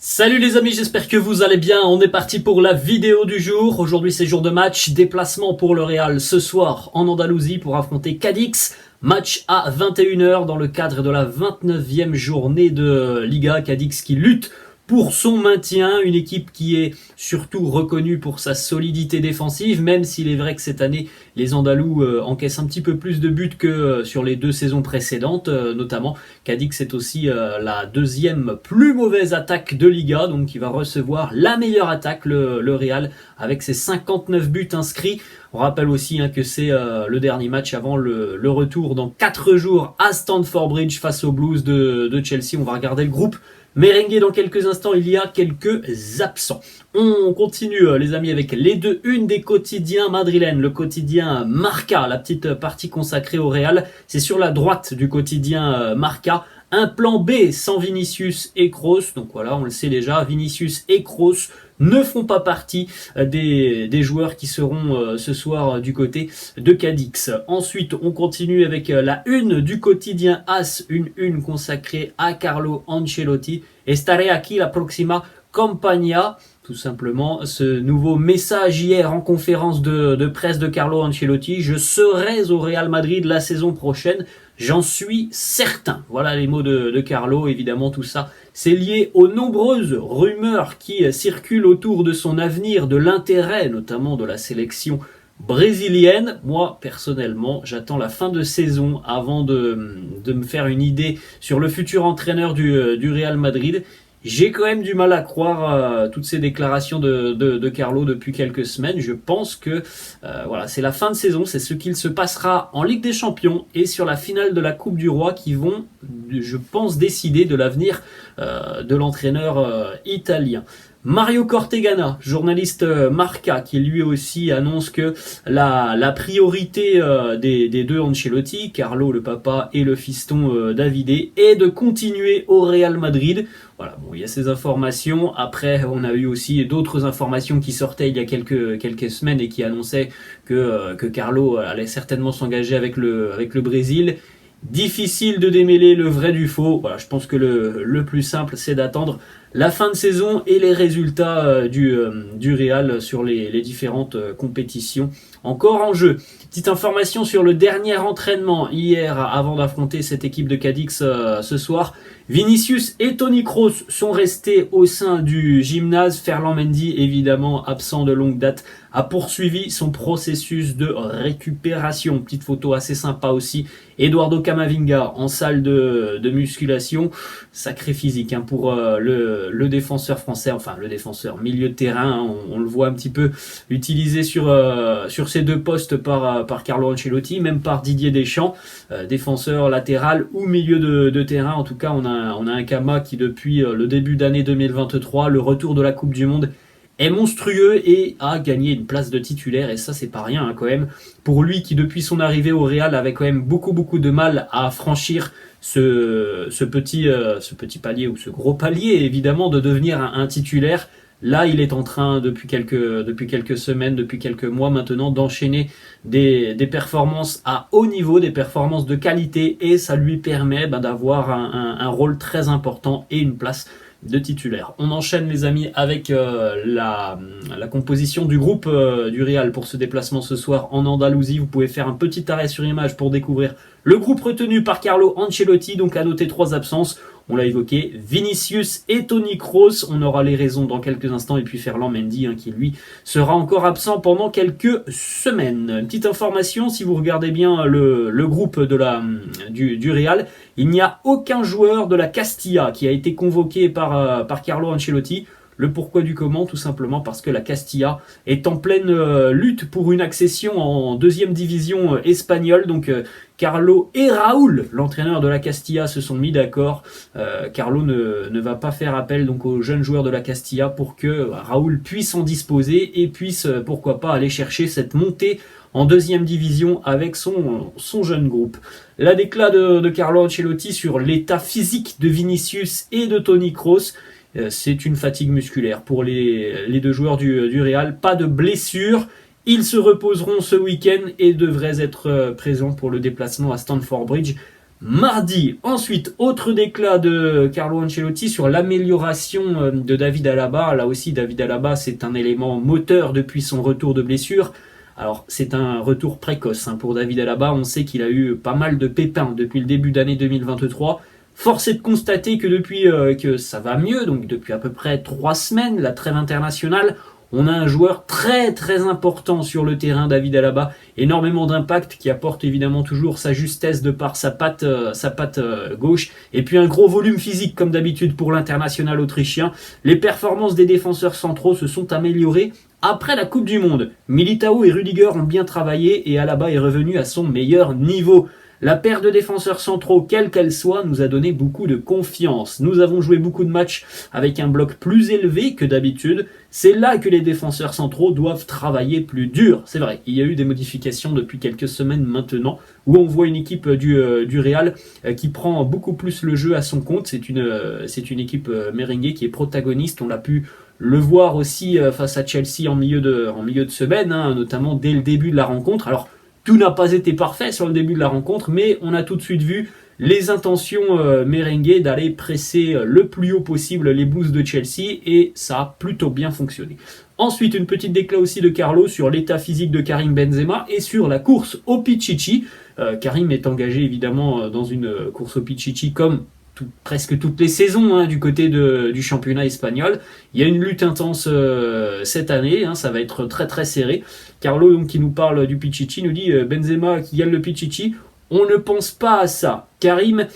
Salut les amis, j'espère que vous allez bien. On est parti pour la vidéo du jour. Aujourd'hui c'est jour de match, déplacement pour le Real ce soir en Andalousie pour affronter Cadix. Match à 21h dans le cadre de la 29e journée de Liga. Cadix qui lutte pour son maintien, une équipe qui est surtout reconnue pour sa solidité défensive, même s'il est vrai que cette année, les Andalous encaissent un petit peu plus de buts que sur les deux saisons précédentes, notamment. Cadix est aussi la deuxième plus mauvaise attaque de Liga, donc il va recevoir la meilleure attaque, le Real, avec ses 59 buts inscrits. On rappelle aussi que c'est le dernier match avant le retour dans 4 jours à Stamford Bridge face aux Blues de Chelsea. On va regarder le groupe merengue dans quelques instants, il y a quelques absents. On continue les amis avec les deux unes des quotidiens madrilènes. Le quotidien Marca, la petite partie consacrée au Real, c'est sur la droite du quotidien Marca. Un plan B sans Vinicius et Kroos, donc voilà, on le sait déjà, Vinicius et Kroos ne font pas partie des joueurs qui seront ce soir du côté de Cadix. Ensuite, on continue avec la une du quotidien AS, une consacrée à Carlo Ancelotti. Estaré aquí la próxima campaña. Tout simplement, ce nouveau message hier en conférence de presse de Carlo Ancelotti. Je serai au Real Madrid la saison prochaine. J'en suis certain. Voilà les mots de Carlo. Évidemment, tout ça, c'est lié aux nombreuses rumeurs qui circulent autour de son avenir, de l'intérêt notamment de la sélection brésilienne. Moi, personnellement, j'attends la fin de saison avant de me faire une idée sur le futur entraîneur du Real Madrid. J'ai quand même du mal à croire toutes ces déclarations de Carlo depuis quelques semaines. Je pense que voilà, c'est la fin de saison, c'est ce qu'il se passera en Ligue des Champions et sur la finale de la Coupe du Roi qui vont, je pense, décider de l'avenir de l'entraîneur italien. Mario Cortegana, journaliste Marca, qui lui aussi annonce que la priorité des deux Ancelotti, Carlo le papa et le fiston Davide, est de continuer au Real Madrid. Voilà, bon, il y a ces informations. Après, on a eu aussi d'autres informations qui sortaient il y a quelques semaines et qui annonçaient que Carlo allait certainement s'engager avec le Brésil. Difficile de démêler le vrai du faux. Voilà, je pense que le plus simple, c'est d'attendre la fin de saison et les résultats du Real sur les différentes compétitions encore en jeu. Petite information sur le dernier entraînement hier avant d'affronter cette équipe de Cadix ce soir. Vinicius et Toni Kroos sont restés au sein du gymnase. Ferland Mendy, évidemment absent de longue date, a poursuivi son processus de récupération. Petite photo assez sympa aussi. Eduardo Camavinga en salle de musculation. Sacré physique pour le défenseur français, enfin le défenseur milieu de terrain. On le voit un petit peu utilisé sur ces deux postes par Carlo Ancelotti, même par Didier Deschamps. Défenseur latéral ou milieu de terrain. En tout cas, on a un Kama qui depuis le début d'année 2023, le retour de la Coupe du Monde, est monstrueux et a gagné une place de titulaire, et ça c'est pas rien quand même pour lui qui depuis son arrivée au Real avait quand même beaucoup de mal à franchir ce petit palier, ou ce gros palier évidemment, de devenir un titulaire. Là, il est en train, depuis quelques semaines, depuis quelques mois maintenant, d'enchaîner des performances à haut niveau, des performances de qualité, et ça lui permet d'avoir un rôle très important et une place de titulaire. On enchaîne les amis avec la composition du groupe du Real pour ce déplacement ce soir en Andalousie. Vous pouvez faire un petit arrêt sur image pour découvrir le groupe retenu par Carlo Ancelotti. Donc à noter 3 absences. On l'a évoqué, Vinicius et Toni Kroos. On aura les raisons dans quelques instants. Et puis Ferland Mendy qui lui sera encore absent pendant quelques semaines. Une petite information, si vous regardez bien le groupe du Real, il n'y a aucun joueur de la Castilla qui a été convoqué par Carlo Ancelotti. Le pourquoi du comment, tout simplement parce que la Castilla est en pleine lutte pour une accession en deuxième division espagnole. Donc Carlo et Raúl, l'entraîneur de la Castilla, se sont mis d'accord. Carlo ne va pas faire appel donc aux jeunes joueurs de la Castilla pour que Raúl puisse en disposer et puisse pourquoi pas aller chercher cette montée en deuxième division avec son jeune groupe. La déclat de Carlo Ancelotti sur l'état physique de Vinicius et de Toni Kroos. C'est une fatigue musculaire pour les deux joueurs du Real. Pas de blessure. Ils se reposeront ce week-end et devraient être présents pour le déplacement à Stamford Bridge. mardi. Ensuite, autre déclat de Carlo Ancelotti sur l'amélioration de David Alaba. Là aussi, David Alaba, c'est un élément moteur depuis son retour de blessure. Alors, c'est un retour précoce pour David Alaba. On sait qu'il a eu pas mal de pépins depuis le début d'année 2023. Force est de constater que depuis que ça va mieux, donc depuis à peu près 3 semaines, la trêve internationale, on a un joueur très très important sur le terrain, David Alaba, énormément d'impact, qui apporte évidemment toujours sa justesse de par sa patte gauche, et puis un gros volume physique comme d'habitude pour l'international autrichien. Les performances des défenseurs centraux se sont améliorées après la Coupe du Monde. Militao et Rudiger ont bien travaillé et Alaba est revenu à son meilleur niveau. La paire de défenseurs centraux, quelle qu'elle soit, nous a donné beaucoup de confiance. Nous avons joué beaucoup de matchs avec un bloc plus élevé que d'habitude. C'est là que les défenseurs centraux doivent travailler plus dur. C'est vrai, il y a eu des modifications depuis quelques semaines maintenant, où on voit une équipe du Real qui prend beaucoup plus le jeu à son compte. C'est une équipe merengue qui est protagoniste. On l'a pu le voir aussi face à Chelsea en milieu de semaine, notamment dès le début de la rencontre. Alors, tout n'a pas été parfait sur le début de la rencontre, mais on a tout de suite vu les intentions merengue d'aller presser le plus haut possible les Blues de Chelsea, et ça a plutôt bien fonctionné. Ensuite, une petite déclat aussi de Carlo sur l'état physique de Karim Benzema et sur la course au Pichichi. Karim est engagé évidemment dans une course au Pichichi comme presque toutes les saisons du côté du championnat espagnol. Il y a une lutte intense cette année, ça va être très très serré. Carlo, donc, qui nous parle du Pichichi, nous dit Benzema qui gagne le Pichichi. On ne pense pas à ça. Karim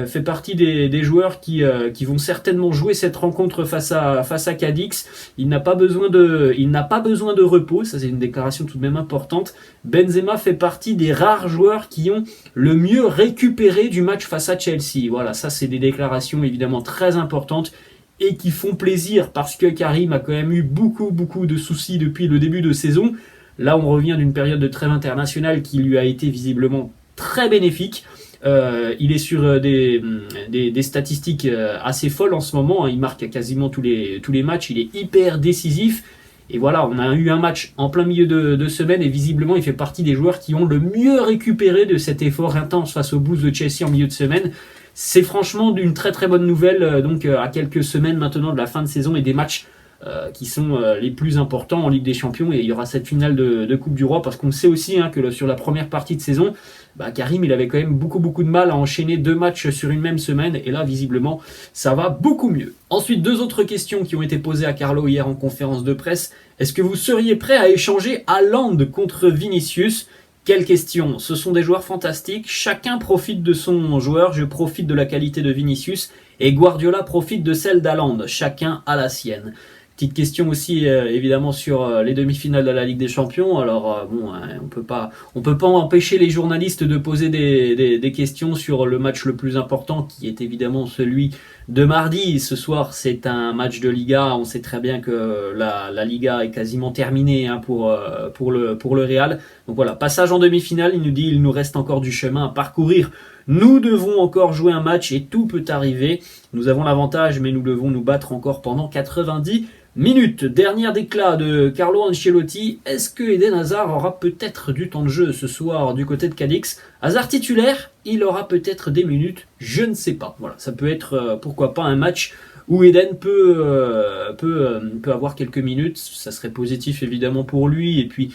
fait partie des joueurs qui vont certainement jouer cette rencontre face à Cadix. Il n'a pas besoin de repos. Ça, c'est une déclaration tout de même importante. Benzema fait partie des rares joueurs qui ont le mieux récupéré du match face à Chelsea. Voilà, ça, c'est des déclarations évidemment très importantes et qui font plaisir parce que Karim a quand même eu beaucoup de soucis depuis le début de saison. Là, on revient d'une période de trêve internationale qui lui a été visiblement très bénéfique. Il est sur des statistiques assez folles en ce moment. Il marque quasiment tous les matchs. Il est hyper décisif. Et voilà, on a eu un match en plein milieu de semaine et visiblement, il fait partie des joueurs qui ont le mieux récupéré de cet effort intense face aux Blues de Chelsea en milieu de semaine. C'est franchement d'une très très bonne nouvelle. Donc, à quelques semaines maintenant de la fin de saison et des matchs qui sont les plus importants en Ligue des Champions, et il y aura cette finale de Coupe du Roi, parce qu'on sait aussi que sur la première partie de saison, Karim il avait quand même beaucoup de mal à enchaîner 2 matchs sur une même semaine, et là visiblement ça va beaucoup mieux. Ensuite, 2 autres questions qui ont été posées à Carlo hier en conférence de presse. Est-ce que vous seriez prêt à échanger Haaland contre Vinicius ? Quelle question! Ce sont des joueurs fantastiques, chacun profite de son joueur, je profite de la qualité de Vinicius, et Guardiola profite de celle d'Haaland, chacun a la sienne. Petite question aussi évidemment sur les demi-finales de la Ligue des Champions. Alors on peut pas empêcher les journalistes de poser des questions sur le match le plus important, qui est évidemment celui de mardi. Ce soir, c'est un match de Liga. On sait très bien que la Liga est quasiment terminée pour le Real. Donc voilà, passage en demi-finale. Il nous dit il nous reste encore du chemin à parcourir. Nous devons encore jouer un match et tout peut arriver. Nous avons l'avantage, mais nous devons nous battre encore pendant 90 minutes. Dernière déclat de Carlo Ancelotti. Est-ce que Eden Hazard aura peut-être du temps de jeu ce soir du côté de Cadix ? Hazard titulaire, il aura peut-être des minutes, je ne sais pas. Voilà, ça peut être pourquoi pas un match où Eden peut avoir quelques minutes. Ça serait positif évidemment pour lui. Et puis,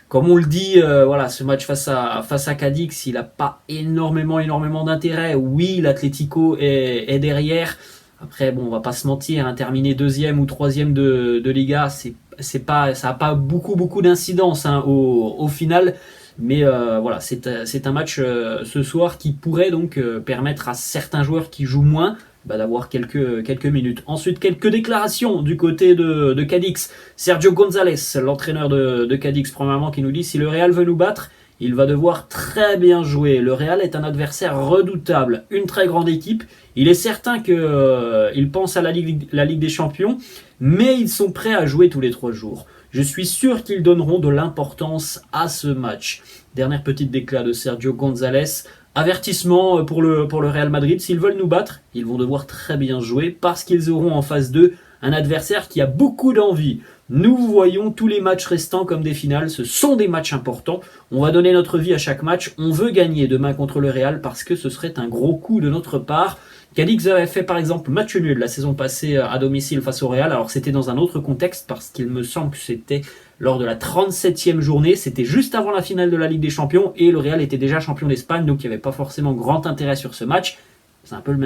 comme on le dit, voilà, ce match face à Cadix, il n'a pas énormément d'intérêt. Oui, l'Atlético est derrière. Après, bon, on va pas se mentir, terminer 2e ou 3e de Liga, ça a pas beaucoup d'incidence au final. Mais voilà, c'est un match ce soir qui pourrait donc permettre à certains joueurs qui jouent moins d'avoir quelques minutes. Ensuite, quelques déclarations du côté de Cadix. Sergio González, l'entraîneur de Cadix, premièrement, qui nous dit: si le Real veut nous battre, il va devoir très bien jouer. Le Real est un adversaire redoutable, une très grande équipe. Il est certain qu'ils pensent à la Ligue des Champions, mais ils sont prêts à jouer tous les 3 jours. Je suis sûr qu'ils donneront de l'importance à ce match. Dernière petite déclat de Sergio González. Avertissement pour le Real Madrid, s'ils veulent nous battre, ils vont devoir très bien jouer parce qu'ils auront en face d'eux un adversaire qui a beaucoup d'envie. Nous voyons tous les matchs restants comme des finales, ce sont des matchs importants. On va donner notre vie à chaque match, on veut gagner demain contre le Real parce que ce serait un gros coup de notre part. Cadix avait fait par exemple match nul la saison passée à domicile face au Real, alors c'était dans un autre contexte parce qu'il me semble que c'était lors de la 37e journée, c'était juste avant la finale de la Ligue des Champions et le Real était déjà champion d'Espagne, donc il n'y avait pas forcément grand intérêt sur ce match. C'est un peu le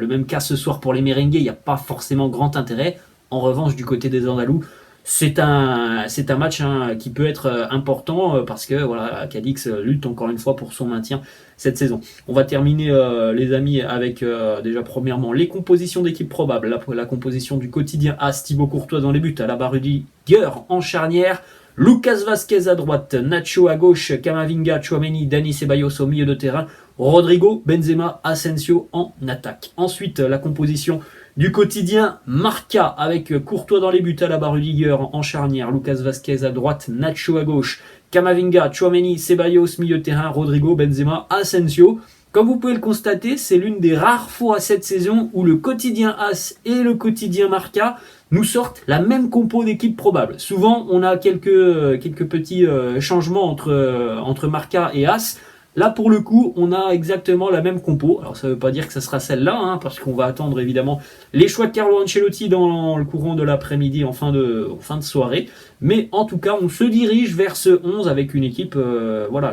même cas ce soir pour les merengues, il n'y a pas forcément grand intérêt. En revanche, du côté des Andalous, c'est un match qui peut être important parce que voilà, Cadix lutte encore une fois pour son maintien cette saison. On va terminer les amis avec déjà premièrement les compositions d'équipes probables. La composition du quotidien AS, Thibaut Courtois dans les buts, Alaba Rudiger en charnière, Lucas Vazquez à droite, Nacho à gauche, Camavinga, Tchouaméni, Dani Ceballos au milieu de terrain, Rodrigo, Benzema, Asensio en attaque. Ensuite, la composition du quotidien Marca avec Courtois dans les buts, Alaba Rudiger en charnière, Lucas Vazquez à droite, Nacho à gauche, Camavinga, Tchouaméni, Ceballos milieu de terrain, Rodrigo, Benzema, Asensio. Comme vous pouvez le constater, c'est l'une des rares fois cette saison où le quotidien AS et le quotidien Marca nous sortent la même compo d'équipe probable. Souvent, on a quelques petits changements entre Marca et AS. Là, pour le coup, on a exactement la même compo. Alors, ça ne veut pas dire que ça sera celle-là, parce qu'on va attendre évidemment les choix de Carlo Ancelotti dans le courant de l'après-midi en fin de soirée. Mais en tout cas, on se dirige vers ce 11 avec une équipe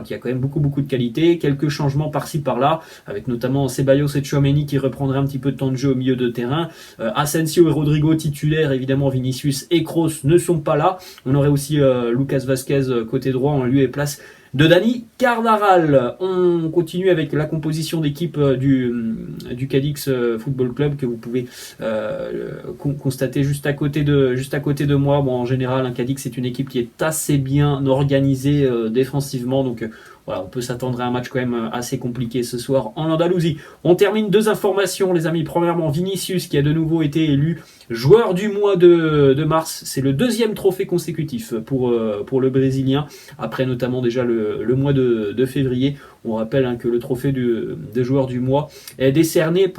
qui a quand même beaucoup de qualité. Quelques changements par-ci par-là, avec notamment Ceballos et Tchouaméni qui reprendraient un petit peu de temps de jeu au milieu de terrain. Asensio et Rodrigo titulaires, évidemment Vinicius et Kroos ne sont pas là. On aurait aussi Lucas Vazquez côté droit en lieu et place de Dani Carvajal. On continue avec la composition d'équipe du Cadix Football Club que vous pouvez constater juste à côté de moi. Bon, en général, un Cadix c'est une équipe qui est assez bien organisée défensivement, donc voilà, on peut s'attendre à un match quand même assez compliqué ce soir en Andalousie. On termine deux informations, les amis. Premièrement, Vinicius qui a de nouveau été élu joueur du mois de mars. C'est le deuxième trophée consécutif pour le Brésilien, après notamment déjà le mois de février. On rappelle que le trophée de joueur du mois est décerné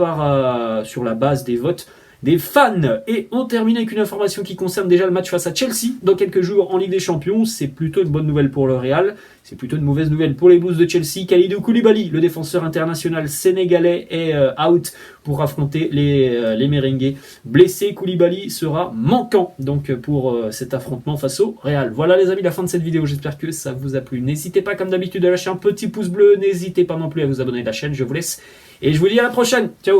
sur la base des votes des fans. Et on termine avec une information qui concerne déjà le match face à Chelsea dans quelques jours en Ligue des Champions. C'est plutôt une bonne nouvelle pour le Real, c'est plutôt une mauvaise nouvelle pour les Blues de Chelsea. Kalidou Koulibaly, le défenseur international sénégalais, est out pour affronter les merengues. Blessé, Koulibaly sera manquant donc pour cet affrontement face au Real. Voilà les amis, la fin de cette vidéo, j'espère que ça vous a plu. N'hésitez pas comme d'habitude à lâcher un petit pouce bleu, n'hésitez pas non plus à vous abonner à la chaîne, je vous laisse et je vous dis à la prochaine, ciao.